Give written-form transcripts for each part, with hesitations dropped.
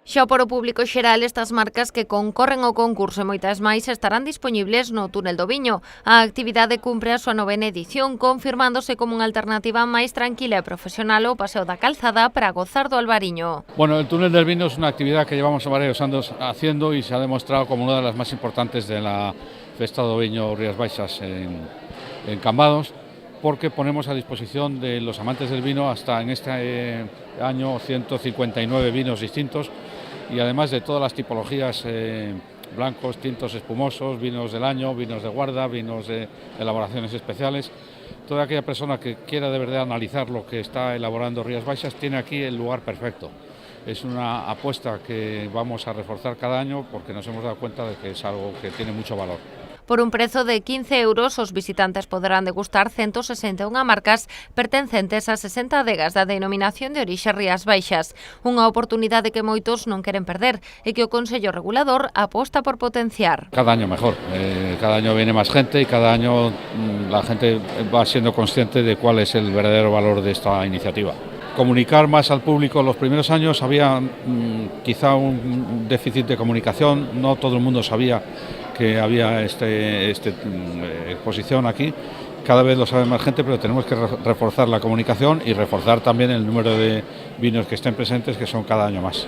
Xa para o público xeral, estas marcas que concorren ao concurso e moitas máis estarán dispoñibles no Túnel do Viño. A actividade cumpre a súa 9ª edición, confirmándose como unha alternativa máis tranquila e profesional ao Paseo da Calzada para gozar do Albariño. Bueno, el Túnel del Vino es una actividad que llevamos varios años haciendo y se ha demostrado como una de las más importantes de la Festa do Viño Rías Baixas en Cambados, porque ponemos a disposición de los amantes del vino hasta en este año 159 vinos distintos y además de todas las tipologías, blancos, tintos, espumosos, vinos del año, vinos de guarda, vinos de elaboraciones especiales. Toda aquella persona que quiera de verdad analizar lo que está elaborando Rías Baixas tiene aquí el lugar perfecto. Es una apuesta que vamos a reforzar cada año porque nos hemos dado cuenta de que es algo que tiene mucho valor. Por un prezo de 15 euros, os visitantes poderán degustar 161 marcas pertencentes a 60 adegas da denominación de orixe Rías Baixas. Unha oportunidade que moitos non queren perder e que o Consello Regulador aposta por potenciar. Cada año mejor, cada año viene más gente y cada año la gente va siendo consciente de cuál es el verdadero valor de esta iniciativa. Comunicar más al público. Los primeros años había quizá un déficit de comunicación, no todo el mundo sabía que había esta exposición aquí. Cada vez lo sabe más gente, pero tenemos que reforzar la comunicación y reforzar también el número de vinos que estén presentes, que son cada año más.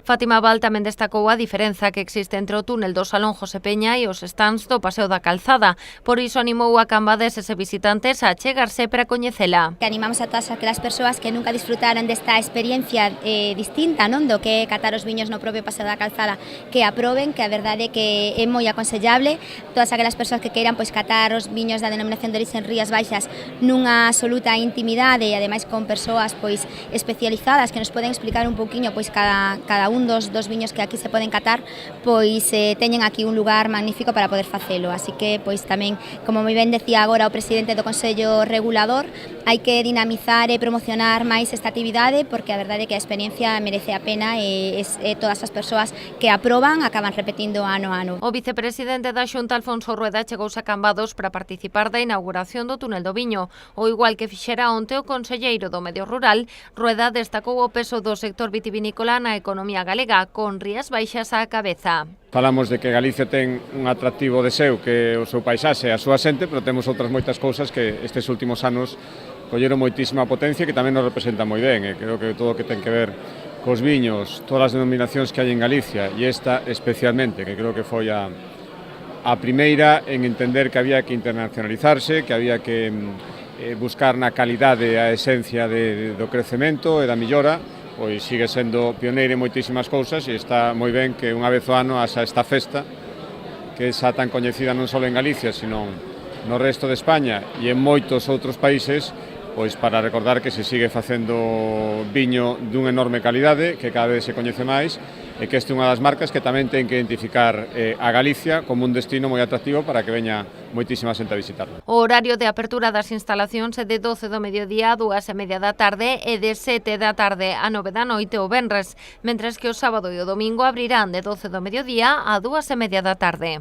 Fátima Val tamén destacou a diferenza que existe entre o túnel do Salón José Peña e os stands do Paseo da Calzada. Por iso animou a cambadeses e visitantes a chegarse para coñecela. Que animamos a todas aquelas persoas que nunca disfrutaron desta experiencia distinta, non, do que é catar os viños no propio Paseo da Calzada, que aproben, que a verdade é que é moi aconsellable. Todas aquelas persoas que queiran pois catar os viños da denominación de orixe en Rías Baixas nunha absoluta intimidade e ademais con persoas pois especializadas que nos poden explicar un pouquiño pois cada un dos viños que aquí se poden catar, pois teñen aquí un lugar magnífico para poder facelo. Así que, pois tamén, como moi ben decía agora o presidente do Consello Regulador, hai que dinamizar e promocionar máis esta actividade porque a verdade é que a experiencia merece a pena e todas as persoas que aproban acaban repetindo ano a ano. O vicepresidente da Xunta, Alfonso Rueda, chegouse a Cambados para participar da inauguración do Túnel do Viño. O igual que fixera onte o conselleiro do Medio Rural, Rueda destacou o peso do sector vitivinícola na economía galega, con Rías Baixas á cabeza. Falamos de que Galicia ten un atractivo de seu que o seu paisaxe e a súa xente, pero temos outras moitas cousas que estes últimos anos colleron moitísima potencia que tamén nos representa moi ben. E creo que todo o que ten que ver cos viños, todas as denominacións que hai en Galicia e esta especialmente, que creo que foi a primeira en entender que había que internacionalizarse, que había que buscar na calidade a esencia do crecemento e da millora, pois sigue sendo pioneira en moitísimas cousas e está moi ben que unha vez ao ano haxa esta festa que é xa tan coñecida non só en Galicia, sino no resto de España e en moitos outros países, pois para recordar que se sigue facendo viño dunha enorme calidade, que cada vez se coñece máis e que esta é unha das marcas que tamén ten que identificar a Galicia como un destino moi atractivo para que veña moitísima xente a visitarlo. O horario de apertura das instalacións é de 12 do mediodía a 2:30 da tarde e de 7 da tarde a 9 da noite o venres, mentres que o sábado e o domingo abrirán de 12 do mediodía a 2:30 da tarde.